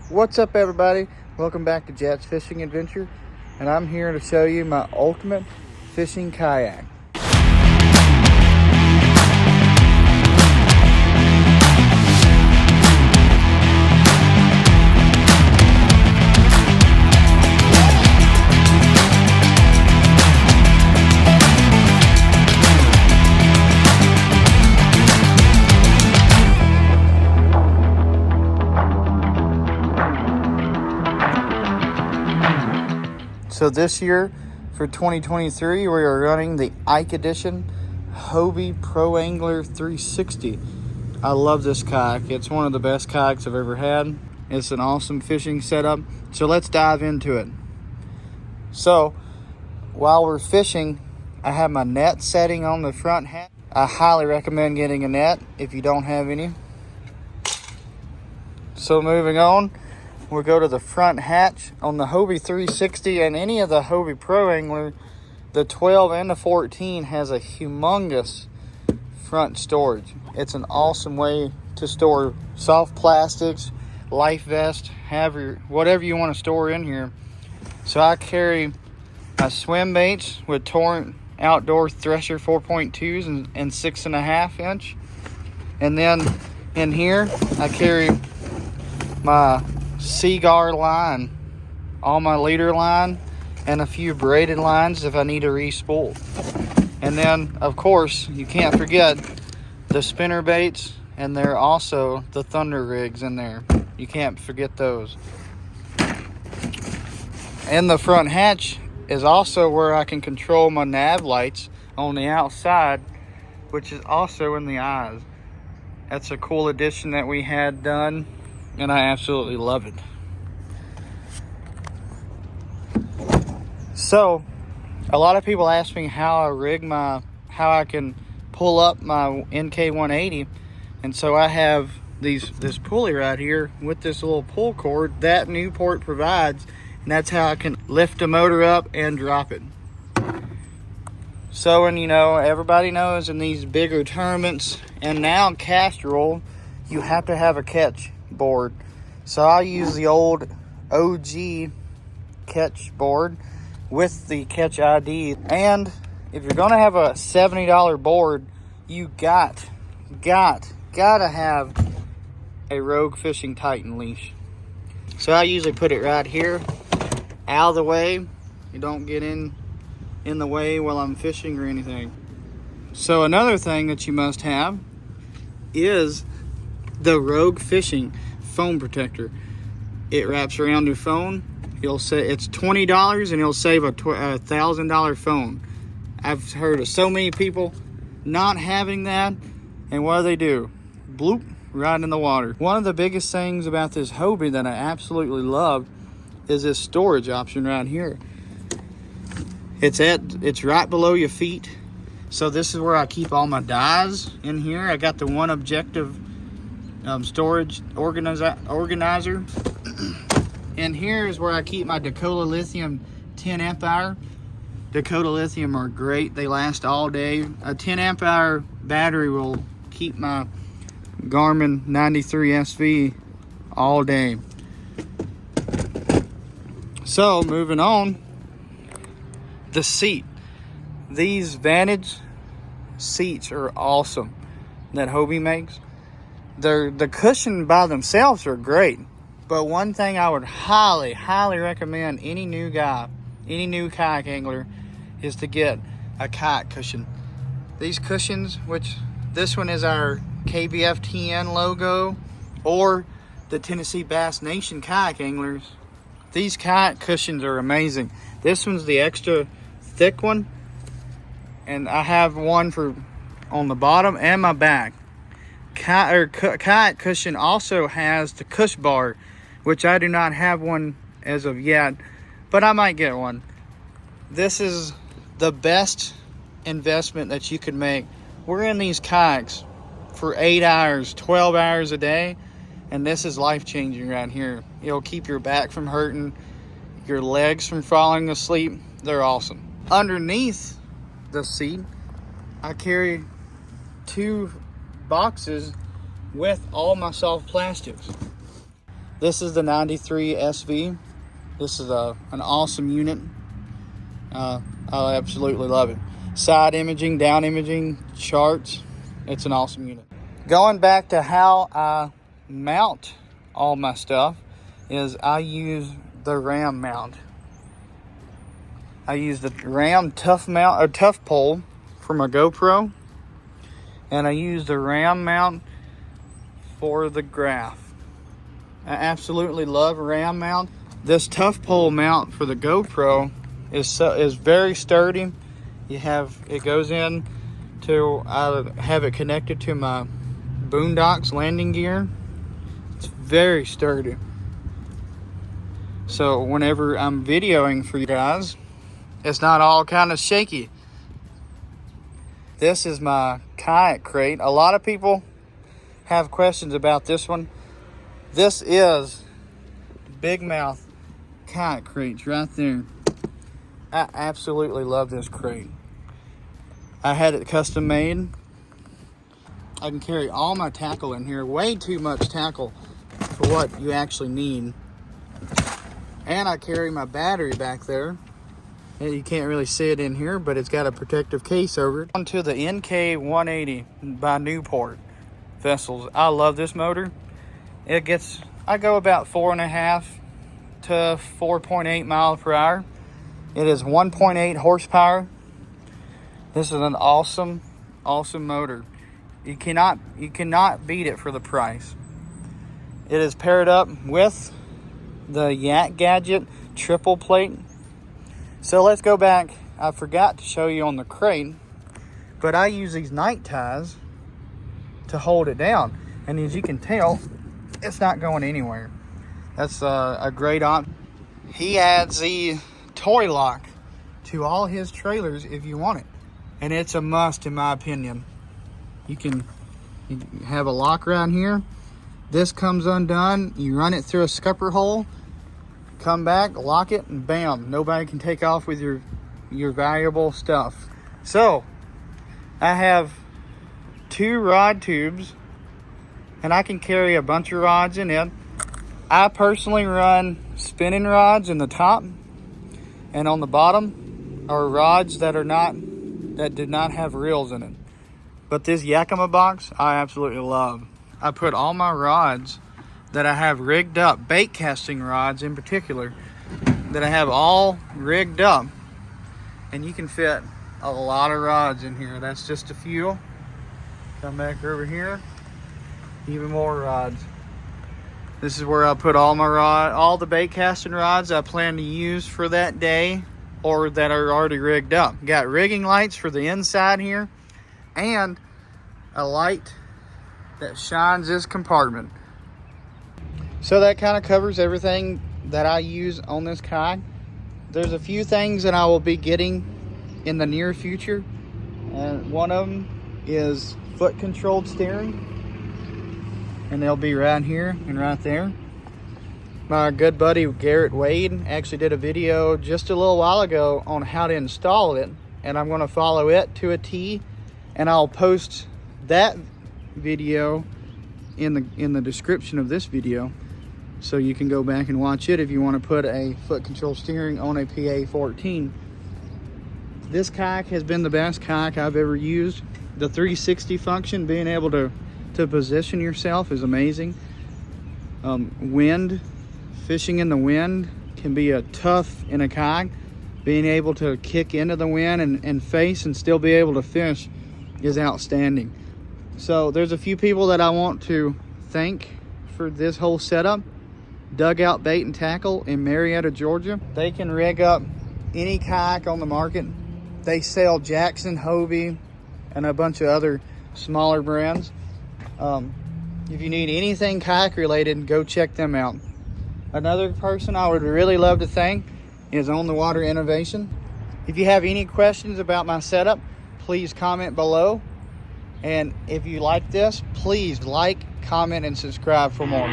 What's up, everybody? Welcome back to Jet's Fishing Adventure, and I'm here to show you my ultimate fishing kayak. So this year, for 2023, we are running the Ike Edition Hobie Pro Angler 360. I love this kayak. It's one of the best kayaks I've ever had. It's an awesome fishing setup. So let's dive into it. So while we're fishing, I have my net setting on the front hatch. I highly recommend getting a net if you don't have any. So moving on, we'll go to the front hatch on the Hobie 360 and any of the Hobie Pro Angler. The 12 and the 14 has a humongous front storage. It's an awesome way to store soft plastics, life vest, whatever you want to store in here. So I carry my swim baits with Torrent Outdoor Thresher 4.2s and 6.5 inch. And then in here, I carry my Seaguar line, all my leader line, and a few braided lines if I need to re-spool. And then, of course, you can't forget the spinner baits, and there are also the thunder rigs in there. You can't forget those. And the front hatch is also where I can control my nav lights on the outside, which is also in the eyes. That's a cool addition that we had done, and I absolutely love it. So a lot of people ask me how I can pull up my NK-180, and so I have this pulley right here with this little pull cord that Newport provides, and that's how I can lift the motor up and drop it. So, and everybody knows in these bigger tournaments and now cast roll, you have to have a catch board. So I use the old OG catch board with the catch ID. And if you're gonna have a $70 board, you gotta have a Rogue Fishing Titan leash. So I usually put it right here, out of the way. You don't get in the way while I'm fishing or anything. So another thing that you must have is the Rogue Fishing phone protector. It wraps around your phone. You'll say it's $20 and it'll save a $1,000 phone. I've heard of so many people not having that, and what do? Bloop, right in the water. One of the biggest things about this Hobie that I absolutely love is this storage option right here. It's right below your feet. So this is where I keep all my dyes in here. I got the one objective storage organizer. And here is where I keep my Dakota Lithium 10 amp hour. Dakota Lithium are great. They last all day. A 10 amp hour battery will keep my Garmin 93 SV all day. So moving on, the seat. These Vantage seats are awesome that Hobie makes. The cushion by themselves are great, but one thing I would highly recommend any new kayak angler is to get a kayak cushion. These cushions, which this one is our KBFTN logo, or the Tennessee Bass Nation kayak anglers, these kayak cushions are amazing. This one's the extra thick one, and I have one for on the bottom and my back. Kayak cushion also has the cush bar, which I do not have one as of yet, but I might get one. This is the best investment that you could make. We're in these kayaks for 8 hours, 12 hours a day, and this is life-changing right here. It'll keep your back from hurting, your legs from falling asleep. They're awesome. Underneath the seat, I carry 2 boxes with all my soft plastics. This is the 93 SV. This is an awesome unit. I absolutely love it. Side imaging, down imaging, charts. It's an awesome unit. Going back to how I mount all my stuff is I use the RAM mount. I use the RAM tough mount or tough pole for my GoPro, and I use the RAM mount for the graph. I absolutely love RAM mount. This tough pole mount for the GoPro is very sturdy. It goes in to, I have it connected to my Boondocks landing gear. It's very sturdy. So whenever I'm videoing for you guys, it's not all kind of shaky. This is my kayak crate. A lot of people have questions about this one. This is big mouth kayak crates right there. I absolutely love this crate. I had it custom made. I can carry all my tackle in here. Way too much tackle for what you actually need. And I carry my battery back there. And you can't really see it in here, but it's got a protective case over it. Onto the NK-180 by Newport Vessels. I love this motor. I go about 4.5 to 4.8 miles per hour. It is 1.8 horsepower. This is an awesome motor. You cannot beat it for the price. It is paired up with the Yak Gadget triple plate. So let's go back. I forgot to show you on the crate, but I use these night ties to hold it down. And as you can tell, it's not going anywhere. That's a great option. He adds the toy lock to all his trailers if you want it. And it's a must in my opinion. You have a lock around here. This comes undone. You run it through a scupper hole, come back, lock it, and bam, nobody can take off with your valuable stuff. So I have 2 rod tubes, and I can carry a bunch of rods in it. I personally run spinning rods in the top, and on the bottom are rods that did not have reels in it. But this Yakima box I absolutely love. I put all my rods that I have rigged up, bait casting rods in particular, that I have all rigged up, and you can fit a lot of rods in here. That's just a few. Come back over here, even more rods. This is where I put all the bait casting rods I plan to use for that day or that are already rigged up. Got rigging lights for the inside here and a light that shines this compartment. So that kind of covers everything that I use on this kayak. There's a few things that I will be getting in the near future. And one of them is foot controlled steering. And they'll be right here and right there. My good buddy Garrett Wade actually did a video just a little while ago on how to install it. And I'm going to follow it to a T. And I'll post that video in the description of this video, so you can go back and watch it if you want to put a foot control steering on a PA-14. This kayak has been the best kayak I've ever used. The 360 function, being able to position yourself, is amazing. Fishing in the wind can be a tough in a kayak. Being able to kick into the wind and face and still be able to fish is outstanding. So there's a few people that I want to thank for this whole setup. Dugout Bait and Tackle in Marietta, Georgia. They can rig up any kayak on the market. They sell Jackson, Hobie, and a bunch of other smaller brands. If you need anything kayak related, go check them out. Another person I would really love to thank is On the Water Innovation. If you have any questions about my setup, please comment below. And if you like this, please like, comment, and subscribe for more.